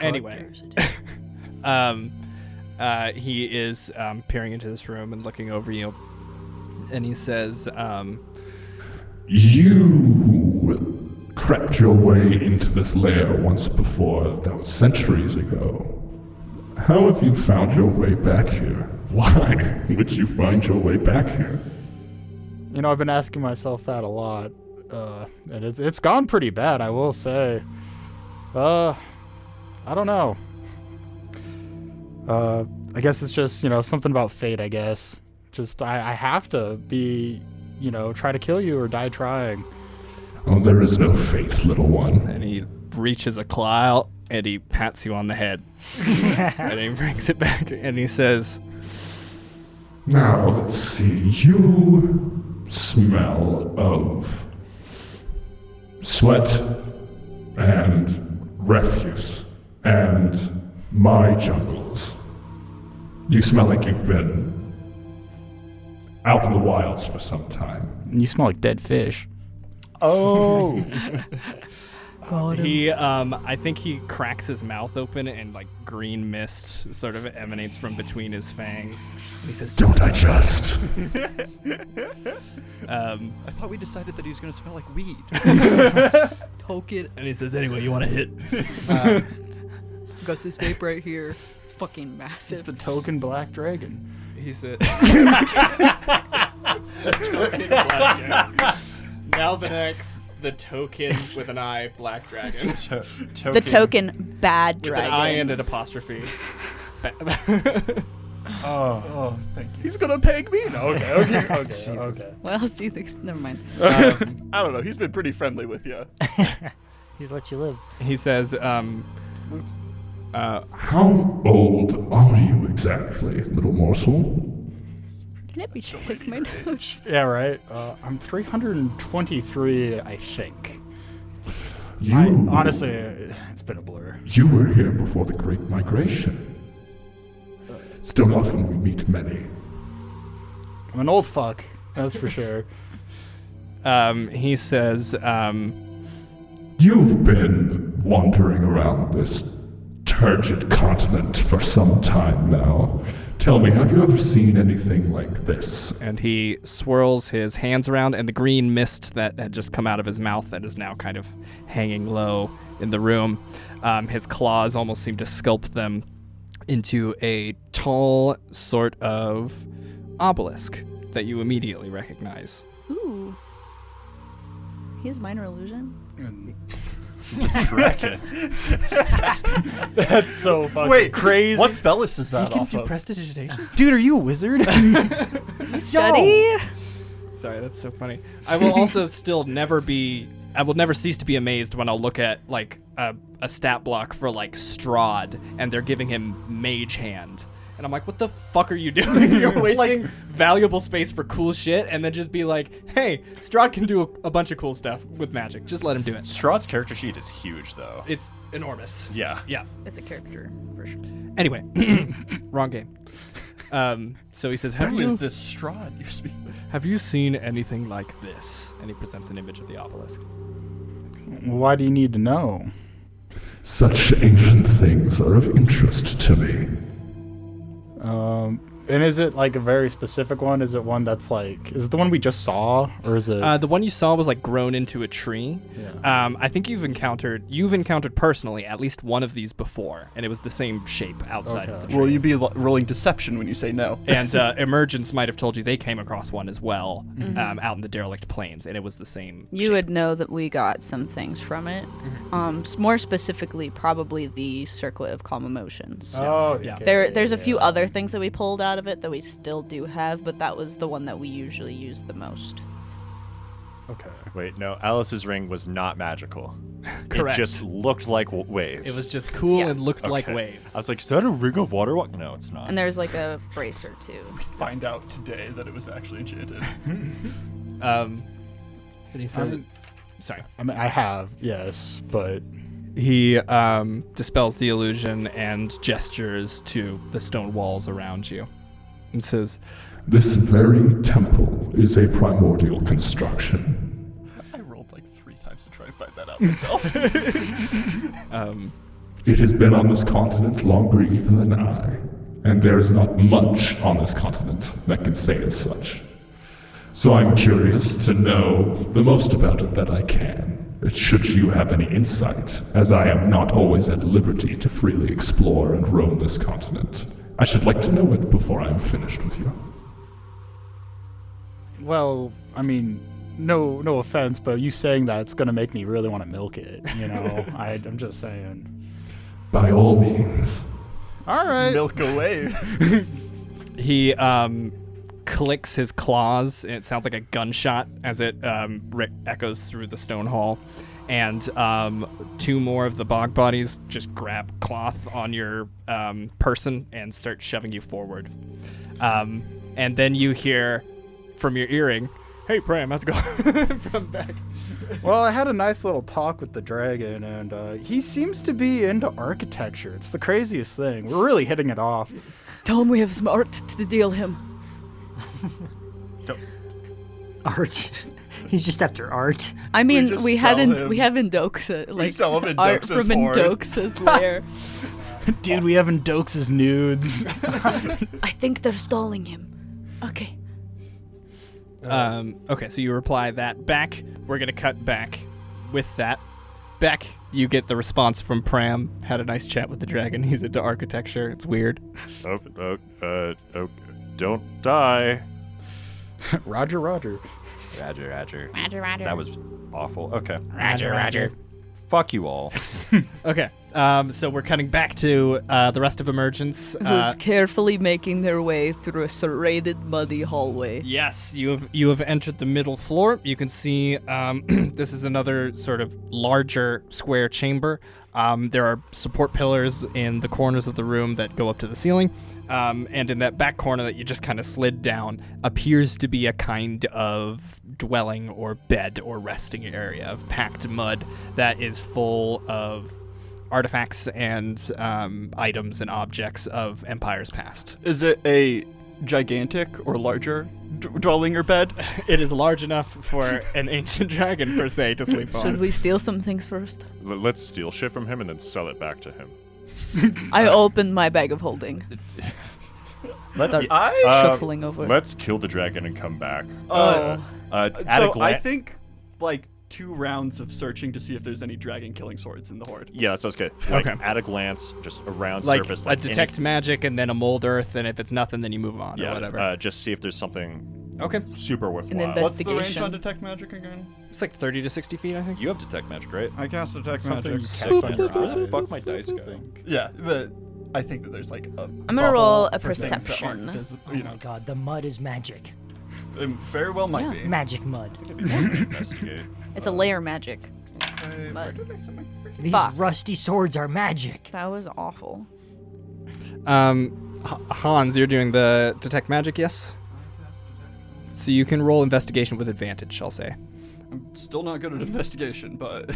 Anyway. He is peering into this room and looking over you, and he says, You crept your way into this lair once before. That was centuries ago. How have you found your way back here? Why would you find your way back here? You know, I've been asking myself that a lot, and it's gone pretty bad, I will say. I don't know. I guess it's just, something about fate, I guess. Just, I have to be, try to kill you or die trying. Oh, there is no fate, little one. and he reaches a claw out and he pats you on the head, and he brings it back and he says, Now, let's see. You smell of sweat and refuse and my jungles. You smell like you've been out in the wilds for some time. And you smell like dead fish. Oh. he, I think he cracks his mouth open and like green mist sort of emanates from between his fangs. And he says, Don't I just? I thought we decided that he was going to smell like weed. Token. and he says, anyway, you want to hit? Got this vape right here. It's fucking massive. It's the token black dragon. He said, Malvin X, the token with an I, black dragon. The token bad With dragon. an I and an apostrophe. Oh. Thank you. He's gonna peg me? No, okay. Okay. What else do you think? Never mind. I don't know. He's been pretty friendly with you. He's let you live. He says, How old are you exactly, little morsel? Let me check my notes. Yeah, right. I'm 323, I think. You Honestly, it's It's been a blur. You were here before the Great Migration. Still often we meet many. I'm an old fuck, that's for sure. He says, You've been wandering around this turgid continent for some time now. Tell me, have you ever seen anything like this? and he swirls his hands around, and the green mist that had just come out of his mouth that is now kind of hanging low in the room, his claws almost seem to sculpt them into a tall sort of obelisk that you immediately recognize. Ooh. He has minor illusion. Dragon. That's so fucking crazy. What spell list is that off of? prestidigitation. Dude, are you a wizard? Study? Sorry, that's so funny. I will also still never be. I will never cease to be amazed when I'll look at like a stat block for like Strahd, and they're giving him Mage Hand, and I'm like, what the fuck are you doing? You're wasting valuable space for cool shit, and then just be like, hey, Strahd can do a bunch of cool stuff with magic. Just let him do it. Strahd's character sheet is huge, though. It's enormous. Yeah. Yeah. It's a character, for sure. Anyway, wrong game. So he says, Who is this Strahd you speak? have you seen anything like this? And he presents an image of the obelisk. Why do you need to know? Such ancient things are of interest to me. And is it like a very specific one? Is it one that's like, is it the one we just saw, or is it? The one you saw was like grown into a tree. Yeah. I think you've encountered personally at least one of these before, and it was the same shape outside of the tree. Will you be rolling deception when you say no? And Emergence might have told you they came across one as well, out in the derelict plains, and it was the same. You shape. would know that we got some things from it. More specifically, probably the Circlet of Calm Emotions. Oh, Yeah. okay. There's a few other things that we pulled out of it that we still do have, but that was the one that we usually use the most. Okay. Wait, no. Alice's ring was not magical. Correct. It just looked like waves. It was just cool Yeah. and looked like Okay. waves. I was like, is that a ring of water? No, it's not. And there's like a bracer too. Find out today that it was actually enchanted. And he said, I'm- sorry. I mean, I have, yes, but He dispels the illusion and gestures to the stone walls around you and says, This very temple is a primordial construction. I rolled like 3 times to try and find that out myself. It has been on this continent longer even than I, and there is not much on this continent that can say as such. So I'm curious to know the most about it that I can, should you have any insight, as I am not always at liberty to freely explore and roam this continent. I should like to know it before I am finished with you. well, I mean, no offense, but you saying that's gonna make me really want to milk it. You know, I'm just saying. By all means. All right. Milk away. he clicks his claws, and it sounds like a gunshot as it echoes through the stone hall. And 2 more of the bog bodies just grab cloth on your person and start shoving you forward. And then you hear from your earring, "Hey, Pram, how's it going?" from back. Well, I had a nice little talk with the dragon, and he seems to be into architecture. It's the craziest thing. We're really hitting it off. Tell him we have some art to deal him. Art. He's just after art. I mean, just we sell have him. Indoxa, like sell him art Indoxa's from hoard. Indoxa's lair. Dude, we have Indoxa's nudes. I think they're stalling him. Okay. Okay, so you reply that back. We're going to cut back with that. Back, you get the response from Pram. Had a nice chat with the dragon. He's into architecture. It's weird. Don't die. Roger. Roger. Roger. That was awful. Okay. Roger. Fuck you all. Okay, so we're cutting back to the rest of Emergence. Who's carefully making their way through a serrated, muddy hallway. Yes, you have entered the middle floor. You can see this is another sort of larger square chamber. There are support pillars in the corners of the room that go up to the ceiling. And in that back corner that you just kind of slid down appears to be a kind of dwelling or bed or resting area of packed mud that is full of artifacts and items and objects of empires past. Is it a gigantic or larger dwelling or bed? It is large enough for an ancient dragon, per se, to sleep on. Should we steal some things first? Let's steal shit from him and then sell it back to him. I opened my bag of holding. Start shuffling over. Let's kill the dragon and come back. Oh. I think like 2 rounds of searching to see if there's any dragon killing swords in the horde. Yeah, that sounds good. Like, Okay. at a glance, just around Like surface. a detect magic and then a mold earth, and if it's nothing, then you move on or whatever. Just see if there's something Okay. super worthwhile. What's the range Investigation. on detect magic again? It's like 30 to 60 feet, I think. You have detect magic, right? I cast detect Something magic. you cast on your Where the eyes, fuck my dice I go? think. Yeah, but I think that there's like a I'm gonna roll a for things that perception. aren't visible, Oh my god, the mud is magic. it very well might Yeah. be. Magic mud. Investigate. It's a layer magic. Where But did I set my freaking- These Fuck. rusty swords are magic. that was awful. Hans, you're doing the detect magic, yes? So you can roll investigation with advantage, I'll say. I'm still not good at investigation, but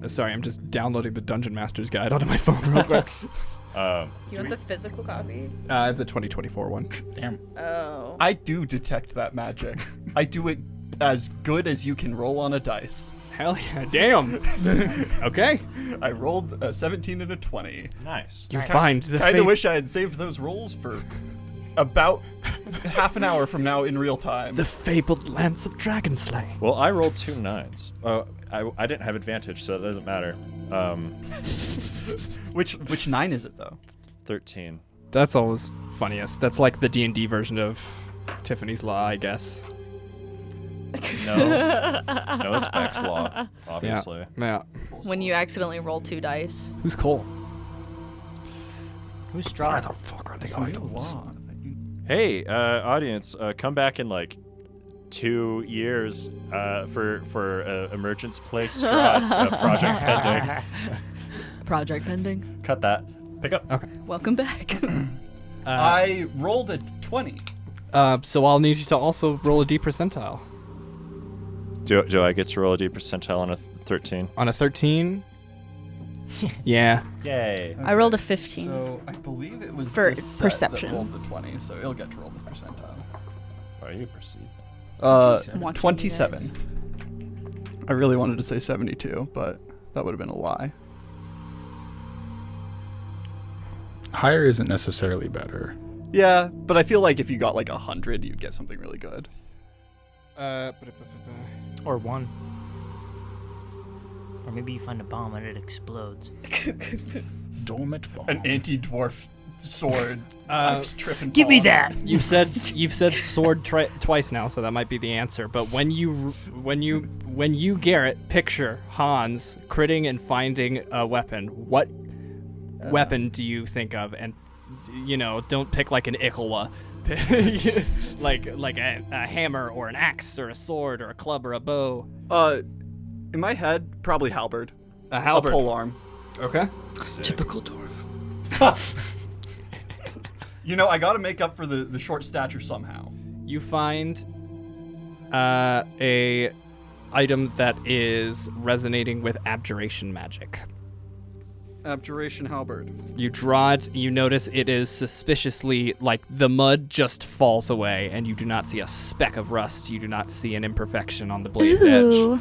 Sorry, I'm just downloading the Dungeon Master's Guide onto my phone real quick. Do you want the physical copy? I have the 2024 one. Damn. Oh. I do detect that magic. I do it as good as you can roll on a dice. Hell yeah, damn. Okay. I rolled a 17 and a 20. Nice. You find the Kind of fate- wish I had saved those rolls for about half an hour from now in real time. the fabled lance of dragon slaying. Well, I rolled 2 9s. I didn't have advantage, so it doesn't matter. Which 9 is it though? 13. That's always funniest. That's like the D&D version of Tiffany's Law, I guess. No. No, it's Beck's Law, obviously. Yeah. When you accidentally roll 2 dice. Who's Cole? Who's straw? fuck are It's a new law. Hey, audience, come back in like 2 years for Emergence Place Strat project pending. Project pending. Cut that. Pick up. Okay. Welcome back. I rolled a 20. So I'll need you to also roll a D percentile. Do I get to roll a D percentile on a 13? On a 13? Yeah. Yay. I rolled a 15. So I believe it was For this set perception. that rolled the 20, so it'll get to roll the percentile. What are you perceiving? I'm watching you 27. I really wanted to say 72, but that would have been a lie. Higher isn't necessarily better. Yeah, but I feel like if you got like 100, you'd get something really good. Or 1. Or maybe you find a bomb and it explodes. Dormant bomb. An anti-dwarf sword. Trip and Give me fall. that! You've said sword twice now, so that might be the answer. But when you Garrett picture Hans critting and finding a weapon, what weapon do you think of? And don't pick like an Ichilwa. like a hammer or an axe or a sword or a club or a bow. In my head, probably halberd. A halberd. A polearm. Okay. Typical dwarf. I gotta make up for the short stature somehow. You find a item that is resonating with abjuration magic. Abjuration halberd. You draw it, you notice it is suspiciously, like, the mud just falls away, and you do not see a speck of rust. You do not see an imperfection on the blade's edge.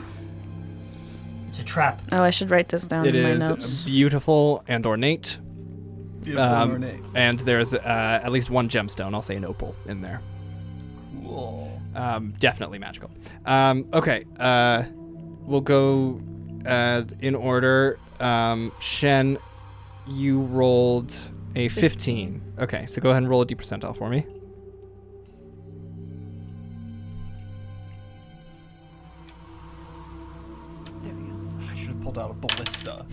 It's a trap. Oh, I should write this down It in my is notes. beautiful and ornate, Beautiful and ornate. and there's at least one gemstone, I'll say an opal, in there. Cool. Definitely magical. Okay, we'll go in order. Shen, you rolled a 15. Okay, so go ahead and roll a D percentile for me. There we go. I should have pulled out a ballista.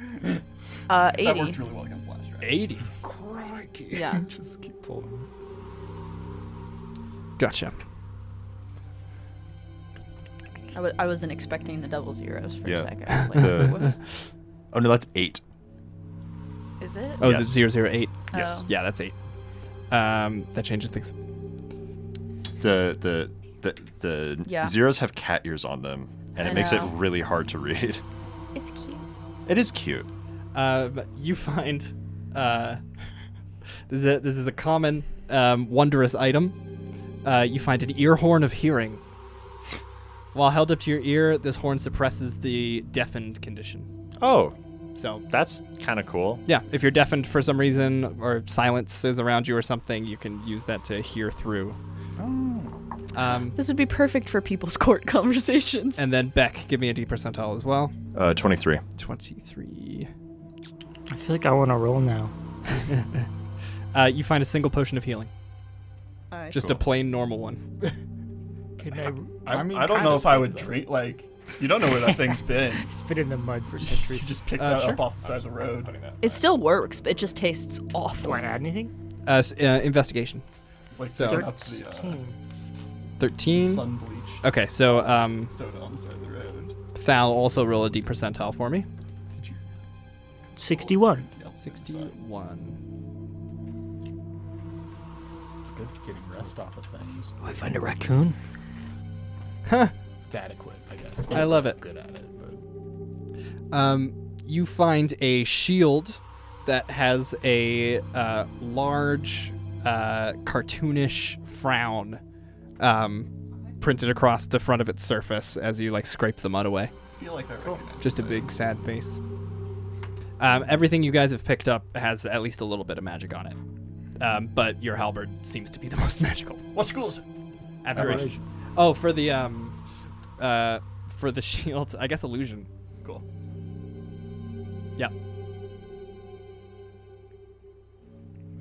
80. That worked really well against last round. 80. Crikey. Yeah. Just keep pulling. Gotcha. I wasn't expecting the double zeros for Yeah. a second. I was like, what? Oh no, that's 8. Is it? Oh, Yes. is it 008? Yes. Oh. Yeah, that's 8. That changes things. The Yeah. zeros have cat ears on them, and I it makes it know. really hard to read. It's cute. It is cute. You find this is a common wondrous item. You find an ear horn of hearing. While held up to your ear, this horn suppresses the deafened condition. Oh, So that's kind of cool. yeah, if you're deafened for some reason or silence is around you or something, you can use that to hear through. This would be perfect for people's court conversations. And then Beck, give me a D percentile as well. 23. 23. I feel like I want to roll now. You find a single potion of healing. Alright. Just a plain normal one. Can I mean, don't know kinda if I same, would though. drink, like, you don't know where that thing's been. It's been in the mud for You centuries. just pick that sure. up off the side of the road. It still works, but it just tastes awful. Do I add anything? Investigation. It's like So- picking up the 13. sun bleached Okay, so soda on the side of the road. Thal, also roll a D percentile for me. Did you? 61. 61. It's good for getting rest off of things. Oh, I find a raccoon. It's adequate, I guess. I love it. Good at it, but You find a shield that has a large, cartoonish frown printed across the front of its surface as you like scrape the mud away. I feel like I recognize Just a this big sad face. Everything you guys have picked up has at least a little bit of magic on it, but your halberd seems to be the most magical. item. What school is it? Abjuration. Oh, for the shield, I guess illusion. Cool. Yeah.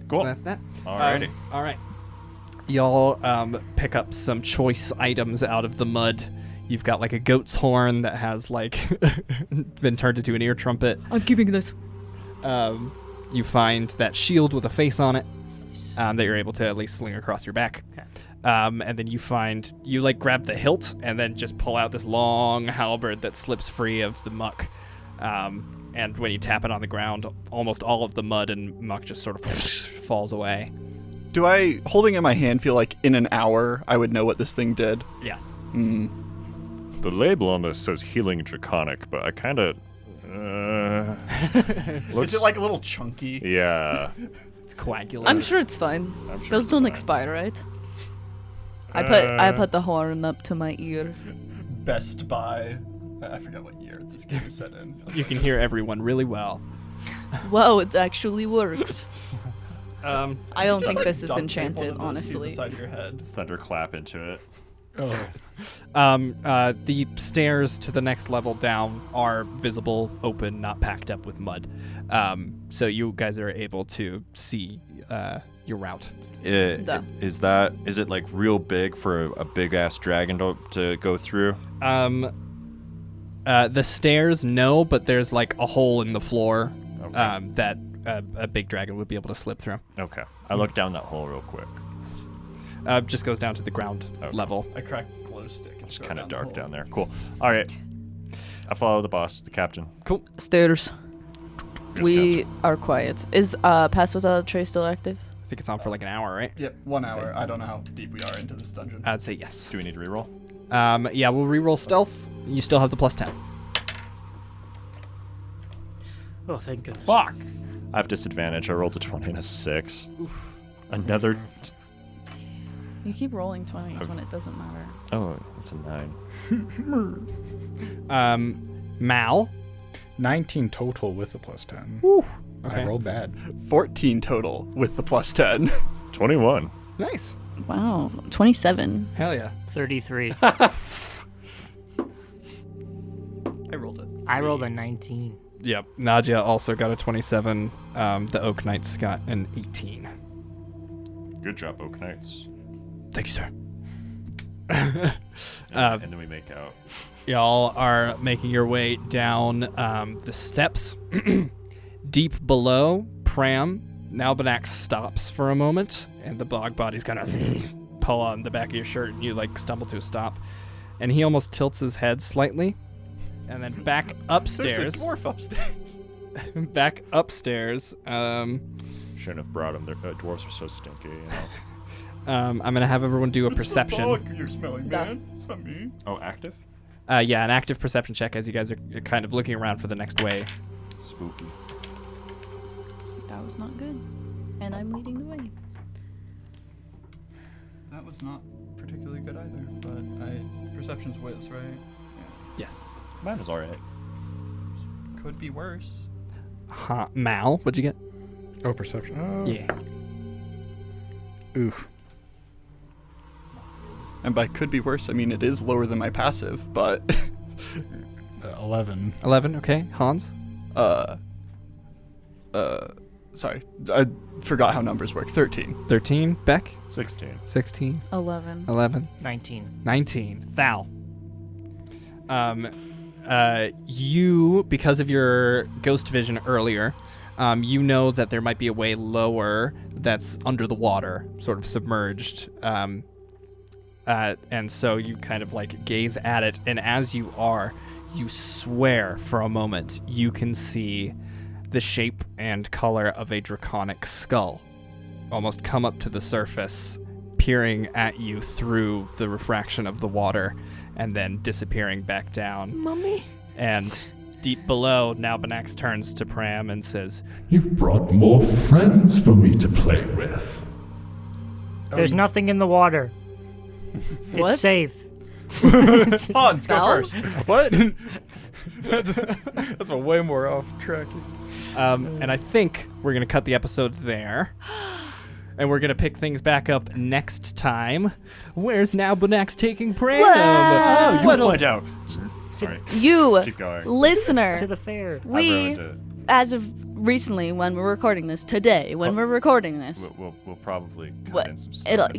Cool. So that's that. Alrighty. All right. Y'all pick up some choice items out of the mud. You've got like a goat's horn that has like been turned into an ear trumpet. I'm keeping this. You find that shield with a face on it that you're able to at least sling across your back. Okay. And then you like grab the hilt and then just pull out this long halberd that slips free of the muck. And when you tap it on the ground, almost all of the mud and muck just sort of falls away. Do I, holding it in my hand, feel like in an hour I would know what this thing did? Yes. The label on this says healing draconic, but I kind of. Is it like a little chunky? Yeah. It's coagulated. I'm sure it's fine. I'm sure Those it's don't fine. expire, right? I put the horn up to my ear. Best Buy. I forgot what year this game is set in. You can hear everyone really well. Wow, it actually works. I don't Just, think like, this is duct tape enchanted, one of those to honestly. the side of your head. Thunderclap into it. The stairs to the next level down are visible, open, not packed up with mud. So you guys are able to see your route. Duh. Is it like real big for a big ass dragon to go through? The stairs, no, but there's like a hole in the floor Okay. that a big dragon would be able to slip through. Okay. I look down that hole real quick. Just goes down to the ground level. I crack glow stick. And It's throw it kind of down the dark hole. down there. Cool. All right. I follow the boss, the captain. Stairs. Yes, We captain. are quiet. Is Pass Without a Trace still active? I think it's on for like an hour, right? Yep, 1 hour. I don't know how deep we are into this dungeon. I'd say yes. Do we need to reroll? Yeah, we'll reroll stealth. You still have the +10. Oh, thank goodness. Fuck! I have disadvantage. I rolled a 20 and a 6. Another. You keep rolling 20s when it doesn't matter. Oh, it's a 9. Mal. 19 total with the +10. Okay. I rolled bad. 14 total with the +10. 21. Nice. Wow, 27. Hell yeah. 33. I rolled it. I rolled a 19. Yep. Nadia also got a 27. The Oak Knights got an 18. Good job, Oak Knights. Thank you, sir. And then we make out. Y'all are making your way down the steps. Deep below, Pram, Nalbanax stops for a moment, and the bog body's gonna pull on the back of your shirt, and you like stumble to a stop. And he almost tilts his head slightly, and then back upstairs. There's a dwarf upstairs. Back upstairs. Shouldn't have brought them. Dwarves are so stinky, you know. I'm gonna have everyone do a perception. It's the dog you're smelling, man. It's not me. Oh, active? Yeah, an active perception check as you guys are kind of looking around for the next way. Spooky. That was not good. And I'm leading the way. That was not particularly good either, but perception's whiz, right? Yes. Mine was alright. Could be worse. Mal, what'd you get? Oh, perception. Yeah. Oof. And by could be worse, I mean it is lower than my passive, but 11. 11, okay. Hans? sorry, I forgot how numbers work. 13. 13. Beck? 16. 16. 11. 11. 19. 19. Thal. You, because of your ghost vision earlier, you know that there might be a way lower that's under the water, sort of submerged. And so you kind of like gaze at it, and as you are, you swear for a moment you can see the shape and color of a draconic skull almost come up to the surface, peering at you through the refraction of the water, and then disappearing back down. Mummy? And deep below, Nalbanax turns to Pram and says, You've brought more friends for me to play with. There's nothing in the water. What? It's safe. Hans, go Val? first. What? That's a way more off track. and I think we're going to cut the episode there. And we're going to pick things back up next time. Where's Nalbanax taking Pram? Wow. You find out. Sorry. You, Keep going. listener, To the fair. I we, ruined it. as of recently, when we're recording this, today, when we're recording this, We'll probably cut What? in some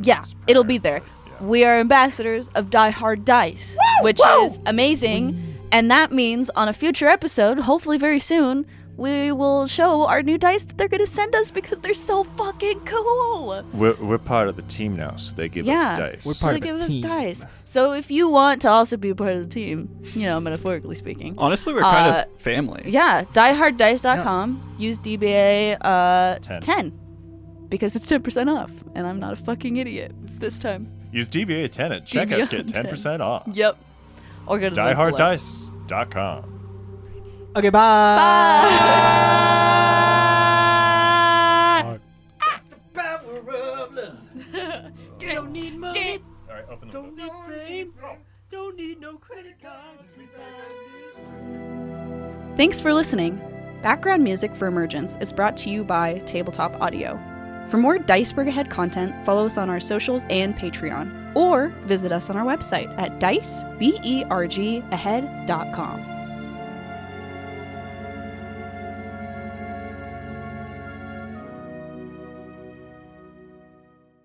it'll be there. Yeah. We are ambassadors of Die Hard Dice, which is amazing. And that means on a future episode, hopefully very soon, we will show our new dice that they're going to send us because they're so fucking cool. We're part of the team now, so they give us dice. We're So part they of a give us team. dice. So if you want to also be a part of the team, metaphorically speaking, Honestly, we're kind of family. yeah, dieharddice.com. Use DBA 10. 10 because it's 10% off, and I'm not a fucking idiot this time. Use DBA 10 at checkout to get DBA 10% off. Yep. Or go to the link below. DieHardDice.com. Okay, bye. Don't need money. All right, open the Don't need fame. Don't need no credit cards. Thanks for listening. Background music for Emergence is brought to you by Tabletop Audio. For more DICEBERG Ahead content, follow us on our socials and Patreon, or visit us on our website at DICEBERG Ahead.com.